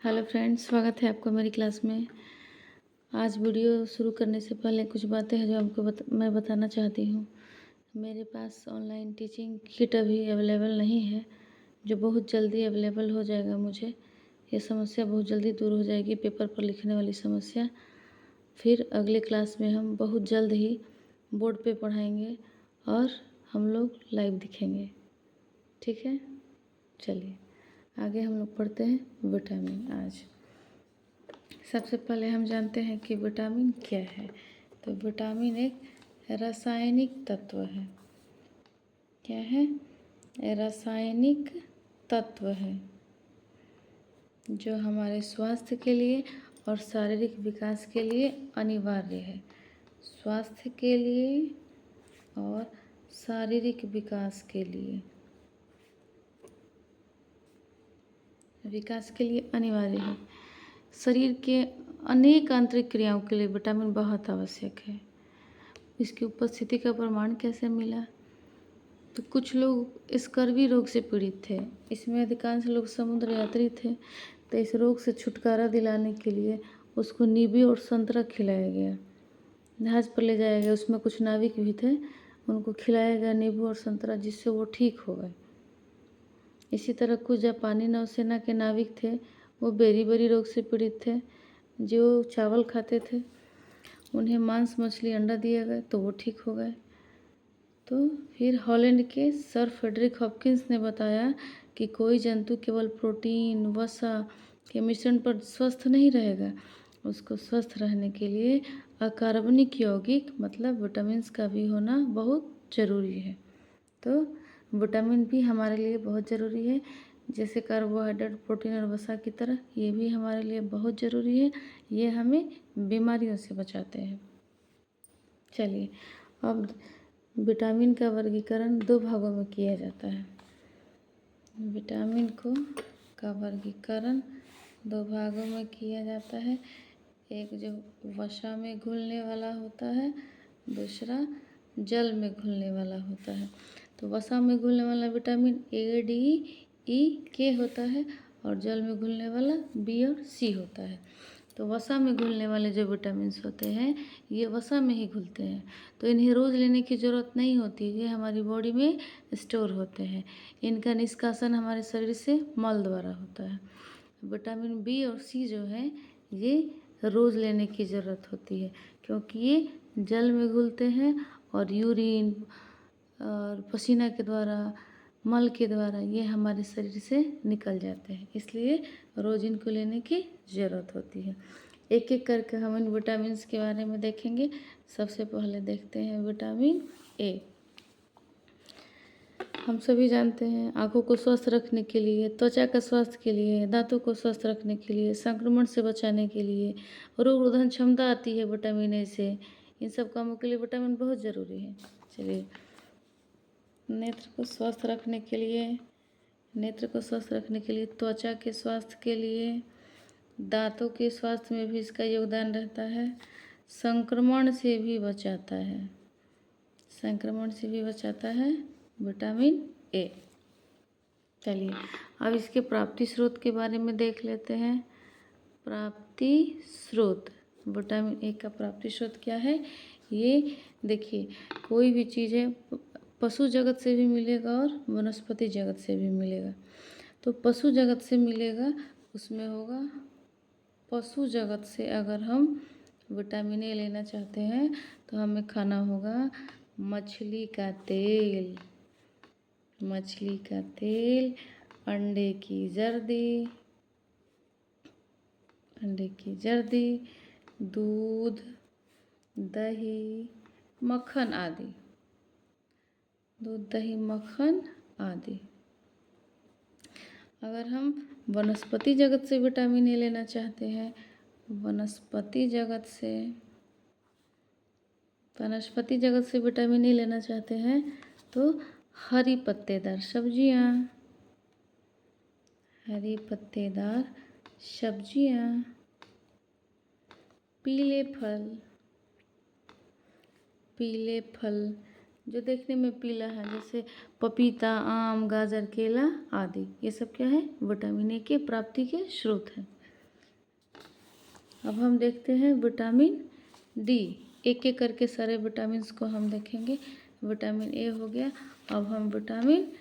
Hello friends, स्वागत है आपका मेरी क्लास में। आज वीडियो शुरू करने से पहले कुछ बातें हैं जो आपको मैं बताना चाहती हूँ। मेरे पास ऑनलाइन टीचिंग किट अभी अवेलेबल नहीं है, जो बहुत जल्दी अवेलेबल हो जाएगा। मुझे ये समस्या बहुत जल्दी दूर हो जाएगी, पेपर पर लिखने वाली समस्या। फिर अगले क्लास में हम बहुत जल्द ही बोर्ड पे पढ़ाएंगे और हम लोग लाइव दिखेंगे। ठीक है, चलिए आगे हम लोग पढ़ते हैं विटामिन। आज सबसे पहले हम जानते हैं कि विटामिन क्या है। तो विटामिन एक रासायनिक तत्व है। क्या है? रासायनिक तत्व है जो हमारे स्वास्थ्य के लिए और शारीरिक विकास के लिए अनिवार्य है। स्वास्थ्य के लिए और शारीरिक विकास के लिए अनिवार्य है। शरीर के अनेक आंतरिक क्रियाओं के लिए विटामिन बहुत आवश्यक है। इसकी उपस्थिति का प्रमाण कैसे मिला? तो कुछ लोग स्कर्वी रोग से पीड़ित थे। इसमें अधिकांश लोग समुद्र यात्री थे, तो इस रोग से छुटकारा दिलाने के लिए उसको नींबू और संतरा खिलाया गया। जहाज पर ले जाया गया, उसमें कुछ नाविक भी थे, उनको खिलाया गया नींबू और संतरा, जिससे वो ठीक हो गए। इसी तरह कुछ जापानी नौसेना के नाविक थे, वो बेरी रोग से पीड़ित थे। जो चावल खाते थे, उन्हें मांस, मछली, अंडा दिया गया तो वो ठीक हो गए। तो फिर हॉलैंड के सर फ्रेडरिक हॉपकिंस ने बताया कि कोई जंतु केवल प्रोटीन, वसा के मिश्रण पर स्वस्थ नहीं रहेगा। उसको स्वस्थ रहने के लिए अकार्बनिक यौगिक मतलब विटामिन्स का भी होना बहुत ज़रूरी है। तो विटामिन भी हमारे लिए बहुत ज़रूरी है। जैसे कार्बोहाइड्रेट, प्रोटीन और वसा की तरह ये भी हमारे लिए बहुत ज़रूरी है। ये हमें बीमारियों से बचाते हैं। चलिए, अब विटामिन का वर्गीकरण दो भागों में किया जाता है। विटामिन का वर्गीकरण दो भागों में किया जाता है। एक जो वसा में घुलने वाला होता है, दूसरा जल में घुलने वाला होता है। तो वसा में घुलने वाला विटामिन ए, डी, ई, के होता है और जल में घुलने वाला बी और सी होता है। तो वसा में घुलने वाले जो विटामिन्स होते हैं, ये वसा में ही घुलते हैं, तो इन्हें रोज़ लेने की ज़रूरत नहीं होती। ये हमारी बॉडी में स्टोर होते हैं। इनका निष्कासन हमारे शरीर से मल द्वारा होता है। विटामिन बी और सी जो है, ये रोज़ लेने की ज़रूरत होती है, क्योंकि ये जल में घुलते हैं और यूरिन और पसीना के द्वारा, मल के द्वारा ये हमारे शरीर से निकल जाते हैं। इसलिए रोज़ इनको लेने की ज़रूरत होती है। एक एक करके हम इन विटामिन्स के बारे में देखेंगे। सबसे पहले देखते हैं विटामिन ए। हम सभी जानते हैं, आँखों को स्वस्थ रखने के लिए, त्वचा का स्वास्थ्य के लिए, दांतों को स्वस्थ रखने के लिए, संक्रमण से बचाने के लिए, रोग रोधन क्षमता आती है विटामिन ए से। इन सब कामों के लिए विटामिन बहुत ज़रूरी है। चलिए, नेत्र को स्वस्थ रखने के लिए, त्वचा के स्वास्थ्य के लिए, दांतों के स्वास्थ्य में भी इसका योगदान रहता है। संक्रमण से भी बचाता है विटामिन ए। चलिए, अब इसके प्राप्ति स्रोत के बारे में देख लेते हैं। प्राप्ति स्रोत, विटामिन ए का प्राप्ति स्रोत क्या है? ये देखिए, कोई भी चीज़ है, पशु जगत से भी मिलेगा और वनस्पति जगत से भी मिलेगा। तो पशु जगत से मिलेगा, उसमें होगा, पशु जगत से अगर हम विटामिन ए लेना चाहते हैं तो हमें खाना होगा मछली का तेल, अंडे की जर्दी, दूध, दही, मक्खन आदि। अगर हम वनस्पति जगत से विटामिन ए लेना चाहते हैं, वनस्पति जगत से विटामिन ए लेना चाहते हैं तो हरी पत्तेदार सब्जियां, पीले फल जो देखने में पीला है, जैसे पपीता, आम, गाजर, केला आदि। ये सब क्या है? विटामिन ए के प्राप्ति के स्रोत हैं। अब हम देखते हैं विटामिन डी। एक एक करके सारे विटामिन को हम देखेंगे। विटामिन ए हो गया, अब हम विटामिन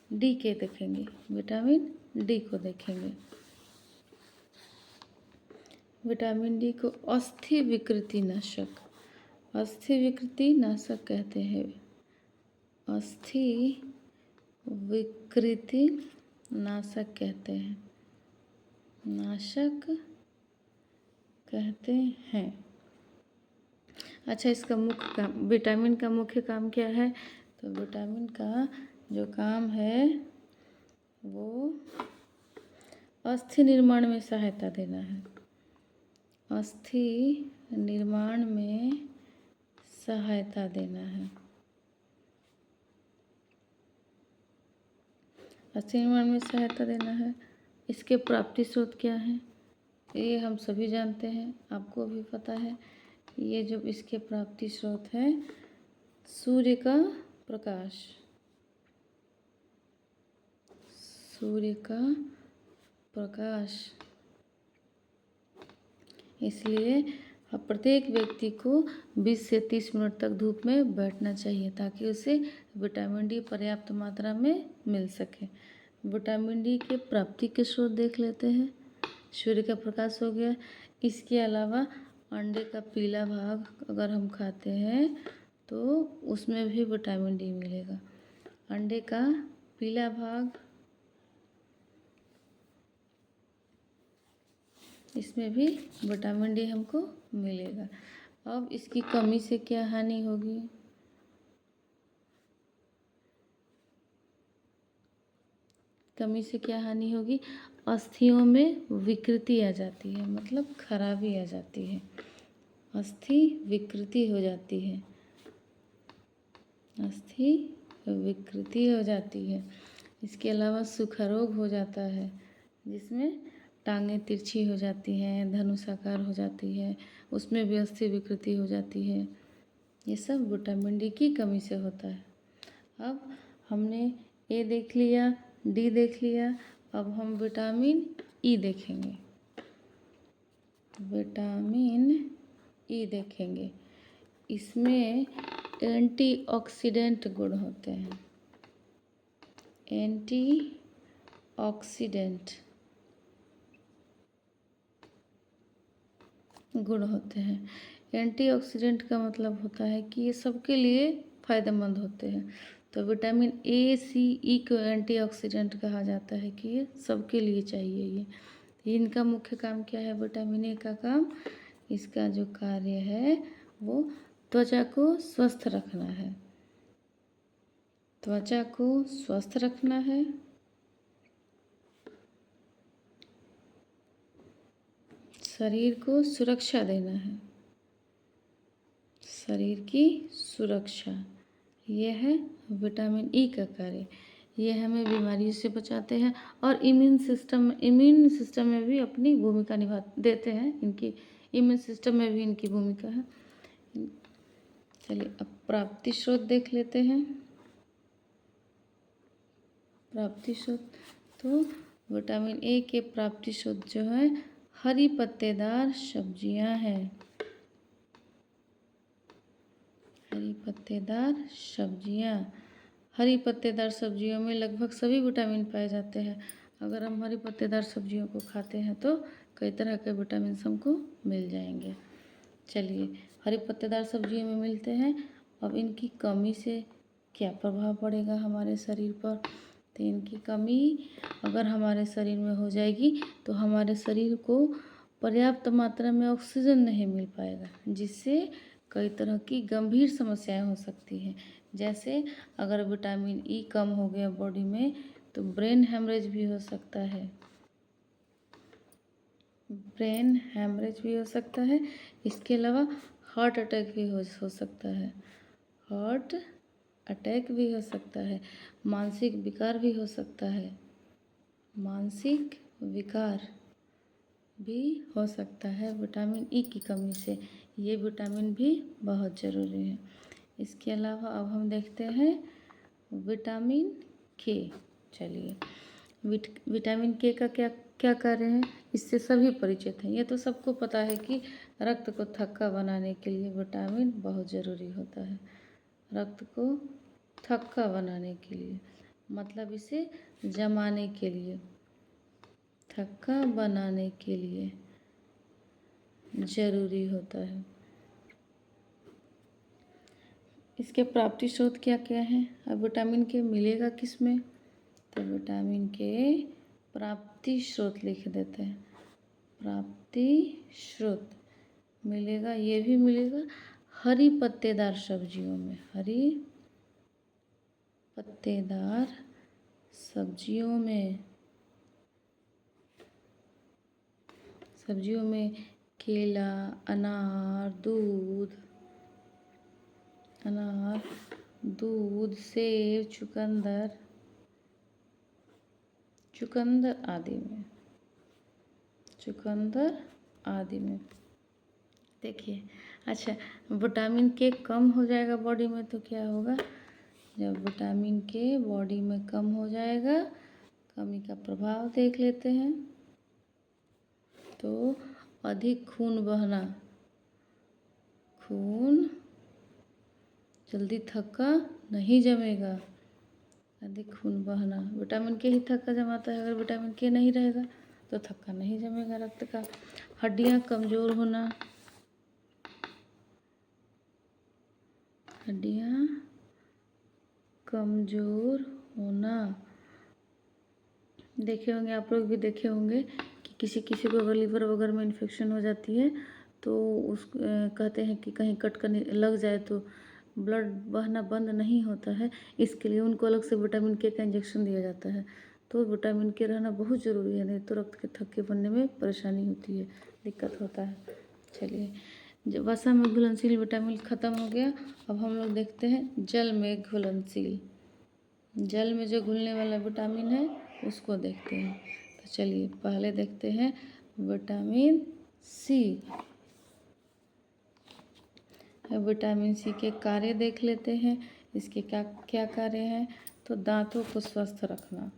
डी के देखेंगे, विटामिन डी को देखेंगे। विटामिन डी को अस्थि विकृति नाशक, अस्थि विकृति नाशक कहते हैं। अस्थि विकृति नाशक कहते हैं, नाशक कहते हैं। अच्छा, इसका मुख्य काम, विटामिन का मुख्य काम क्या है? तो विटामिन का जो काम है वो अस्थि निर्माण में सहायता देना है, अस्थि निर्माण में सहायता देना है। अस्थि निर्माण में सहायता देना है। इसके प्राप्ति स्रोत क्या हैं? ये हम सभी जानते हैं, आपको भी पता है। ये जो इसके प्राप्ति स्रोत हैं, सूर्य का प्रकाश, सूर्य का प्रकाश। इसलिए प्रत्येक व्यक्ति को 20 से 30 मिनट तक धूप में बैठना चाहिए ताकि उसे विटामिन डी पर्याप्त मात्रा में मिल सके। विटामिन डी के प्राप्ति के स्रोत देख लेते हैं। सूर्य का प्रकाश हो गया। इसके अलावा अंडे का पीला भाग अगर हम खाते हैं तो उसमें भी विटामिन डी मिलेगा। अंडे का पीला भाग, इसमें भी विटामिन डी हमको मिलेगा। अब इसकी कमी से क्या हानि होगी? कमी से क्या हानि होगी? अस्थियों में विकृति आ जाती है, मतलब खराबी आ जाती है, अस्थि विकृति हो जाती है, अस्थि विकृति हो जाती है। इसके अलावा सूखा रोग हो जाता है, जिसमें टांगें तिरछी हो जाती हैं, धनुषाकार हो जाती है, उसमें भी अस्थि विकृति हो जाती है। ये सब विटामिन डी की कमी से होता है। अब हमने ए देख लिया, डी देख लिया, अब हम विटामिन ई देखेंगे, विटामिन ई देखेंगे। इसमें एंटीऑक्सीडेंट गुण होते हैं, एंटीऑक्सीडेंट गुण होते हैं। एंटीऑक्सीडेंट का मतलब होता है कि ये सबके लिए फ़ायदेमंद होते हैं। तो विटामिन ए, सी, ई को एंटीऑक्सीडेंट कहा जाता है कि ये सबके लिए चाहिए। ये इनका मुख्य काम क्या है? विटामिन ए का काम, इसका जो कार्य है वो त्वचा को स्वस्थ रखना है, त्वचा को स्वस्थ रखना है, शरीर को सुरक्षा देना है, शरीर की सुरक्षा, यह है विटामिन ई का कार्य। ये हमें बीमारियों से बचाते हैं और इम्यून सिस्टम में भी अपनी भूमिका निभा देते हैं। इनकी इम्यून सिस्टम में भी इनकी भूमिका है। चलिए अब प्राप्ति स्रोत देख लेते हैं। प्राप्ति स्रोत, तो विटामिन ए के प्राप्ति स्रोत जो है हरी पत्तेदार सब्जियां हैं, हरी पत्तेदार सब्जियां। हरी पत्तेदार सब्जियों में लगभग सभी विटामिन पाए जाते हैं। अगर हम हरी पत्तेदार सब्जियों को खाते हैं तो कई तरह के विटामिन हमको मिल जाएंगे। चलिए, हरी पत्तेदार सब्जियों में मिलते हैं। अब इनकी कमी से क्या प्रभाव पड़ेगा हमारे शरीर पर? तो इनकी कमी अगर हमारे शरीर में हो जाएगी तो हमारे शरीर को पर्याप्त मात्रा में ऑक्सीजन नहीं मिल पाएगा, जिससे कई तरह की गंभीर समस्याएं हो सकती हैं। जैसे अगर विटामिन ई कम हो गया बॉडी में तो ब्रेन हेमरेज भी हो सकता है, ब्रेन हेमरेज भी हो सकता है। इसके अलावा हार्ट अटैक भी हो सकता है, हार्ट अटैक भी हो सकता है, मानसिक विकार भी हो सकता है, मानसिक विकार भी हो सकता है विटामिन ई की कमी से। ये विटामिन भी बहुत ज़रूरी है। इसके अलावा अब हम देखते हैं विटामिन के। चलिए, विटामिन के का क्या क्या कार्य हैं, इससे सभी परिचित हैं। ये तो सबको पता है कि रक्त को थक्का बनाने के लिए विटामिन बहुत ज़रूरी होता है। रक्त को थक्का बनाने के लिए मतलब इसे जमाने के लिए, थक्का बनाने के लिए ज़रूरी होता है। इसके प्राप्ति स्रोत क्या क्या हैं? अब विटामिन के मिलेगा किस में? तो विटामिन के प्राप्ति स्रोत लिख देते हैं। प्राप्ति स्रोत मिलेगा, ये भी मिलेगा हरी पत्तेदार सब्जियों में। हरी पत्तेदार सब्जियों में, केला, अनार, दूध, सेब, चुकंदर आदि में। देखिए, अच्छा, विटामिन के कम हो जाएगा बॉडी में तो क्या होगा? जब विटामिन के बॉडी में कम हो जाएगा, कमी का प्रभाव देख लेते हैं, तो अधिक खून बहना, खून जल्दी थक्का नहीं जमेगा। अधिक खून बहना, विटामिन के ही थक्का जमाता है। अगर विटामिन के नहीं रहेगा तो थक्का नहीं जमेगा रक्त का। हड्डियां कमज़ोर होना, हड्डियां कमज़ोर होना। देखे होंगे आप लोग भी देखे होंगे कि किसी किसी को अगर लीवर वगैरह में इन्फेक्शन हो जाती है तो कहते हैं कि कहीं कट करने लग जाए तो ब्लड बहना बंद नहीं होता है, इसके लिए उनको अलग से विटामिन के का इंजेक्शन दिया जाता है। तो विटामिन के रहना बहुत ज़रूरी है, नहीं तो रक्त के थक्के बनने में परेशानी होती है, दिक्कत होता है। चलिए, जब वसा में घुलनशील विटामिन ख़त्म हो गया, अब हम लोग देखते हैं जल में घुलनशील। जल में जो घुलने वाला विटामिन है उसको देखते हैं। तो चलिए पहले देखते हैं विटामिन सी। विटामिन सी के कार्य देख लेते हैं, इसके क्या क्या कार्य हैं। तो दांतों को स्वस्थ रखना,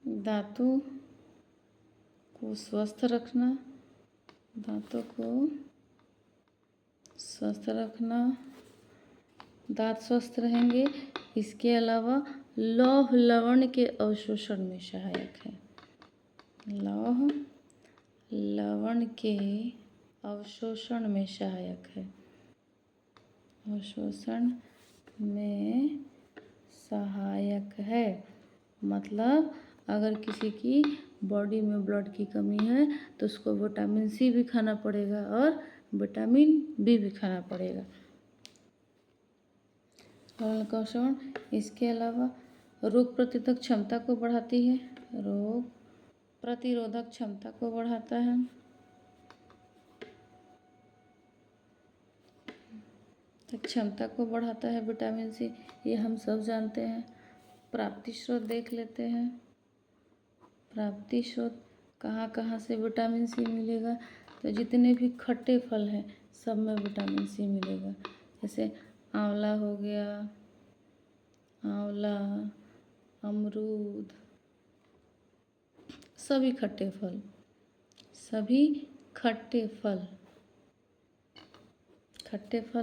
दांतों को स्वस्थ रखना, दांतों को स्वस्थ रखना, दांत स्वस्थ रहेंगे। इसके अलावा लौह लवण के अवशोषण में सहायक है। लौह लवण के अवशोषण में सहायक है, अवशोषण में सहायक है। मतलब अगर किसी की बॉडी में ब्लड की कमी है तो उसको विटामिन सी भी खाना पड़ेगा और विटामिन बी भी खाना पड़ेगा। लवण का अवशोषण, इसके अलावा रोग प्रतिरोधक क्षमता को बढ़ाती है, रोग प्रतिरोधक क्षमता को बढ़ाता है। क्षमता को बढ़ाता है विटामिन सी, ये हम सब जानते हैं। प्राप्ति स्रोत देख लेते हैं। प्राप्ति स्रोत कहाँ कहाँ से विटामिन सी मिलेगा? तो जितने भी खट्टे फल हैं सब में विटामिन सी मिलेगा। जैसे आंवला हो गया, आंवला, अमरूद, सभी खट्टे फल, सभी खट्टे फल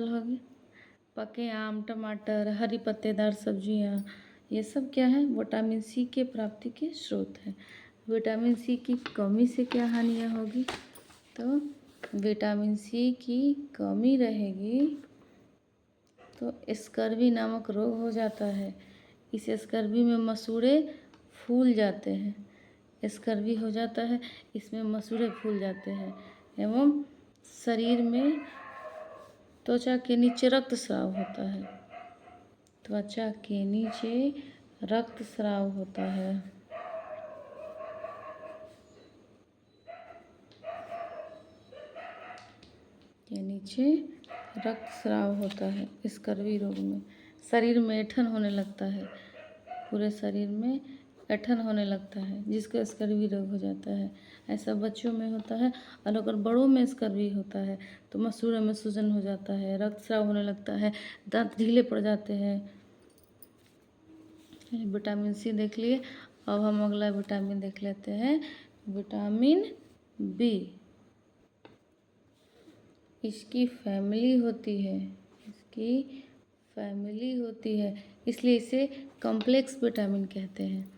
हो गए। पके आम, टमाटर, हरी पत्तेदार सब्जियां, ये सब क्या है? विटामिन सी के प्राप्ति के स्रोत हैं। विटामिन सी की कमी से क्या हानियाँ होगी? तो विटामिन सी की कमी रहेगी तो स्कर्वी नामक रोग हो जाता है। इस स्कर्वी में मसूड़े फूल जाते हैं, स्कर्वी हो जाता है, इसमें मसूड़े फूल जाते हैं एवं शरीर में त्वचा के नीचे रक्तस्राव होता है। त्वचा के नीचे रक्तस्राव होता है। के नीचे रक्तस्राव होता है स्कर्वी रोग में। शरीर में ऐंठन होने लगता है, पूरे शरीर में ऐंठन होने लगता है, जिसको स्कर्वी रोग हो जाता है। ऐसा बच्चों में होता है। और अगर बड़ों में स्कर्वी होता है तो मसूड़ों में सूजन हो जाता है, रक्तस्राव होने लगता है, दांत ढीले पड़ जाते हैं, विटामिन सी देख लिए। अब हम अगला विटामिन देख लेते हैं, विटामिन बी। इसकी फैमिली होती है, इसकी फैमिली होती है, इसलिए इसे कॉम्प्लेक्स विटामिन कहते हैं।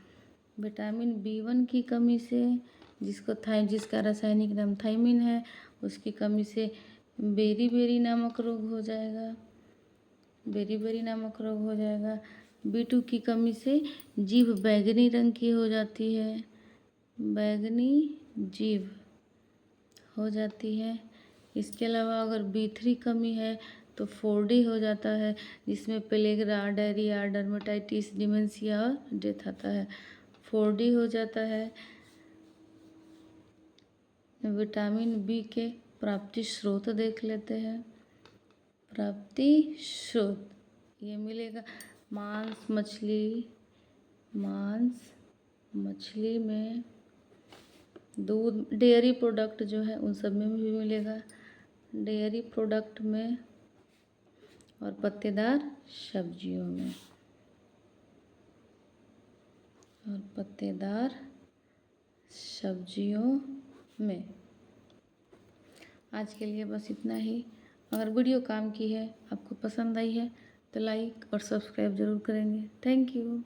विटामिन बी1 की कमी से, जिसका रासायनिक नाम थायमिन है, उसकी कमी से बेरी नामक रोग हो जाएगा, बेरी नामक रोग हो जाएगा। बी2 की कमी से जीभ बैंगनी रंग की हो जाती है, बैंगनी जीभ हो जाती है। इसके अलावा अगर बी3 कमी है तो 4D हो जाता है, जिसमें प्लेगरा, डायरिया, डर्मेटाइटिस, डिमेंशिया और डेथ आता है। 4D हो जाता है। विटामिन बी के प्राप्ति स्रोत देख लेते हैं। प्राप्ति स्रोत ये मिलेगा मांस मछली में, दूध, डेयरी प्रोडक्ट जो है उन सब में भी मिलेगा, डेयरी प्रोडक्ट में, और पत्तेदार सब्जियों में, और पत्तेदार सब्जियों में। आज के लिए बस इतना ही। अगर वीडियो काम की है, आपको पसंद आई है, तो लाइक और सब्सक्राइब ज़रूर करेंगे। Thank you.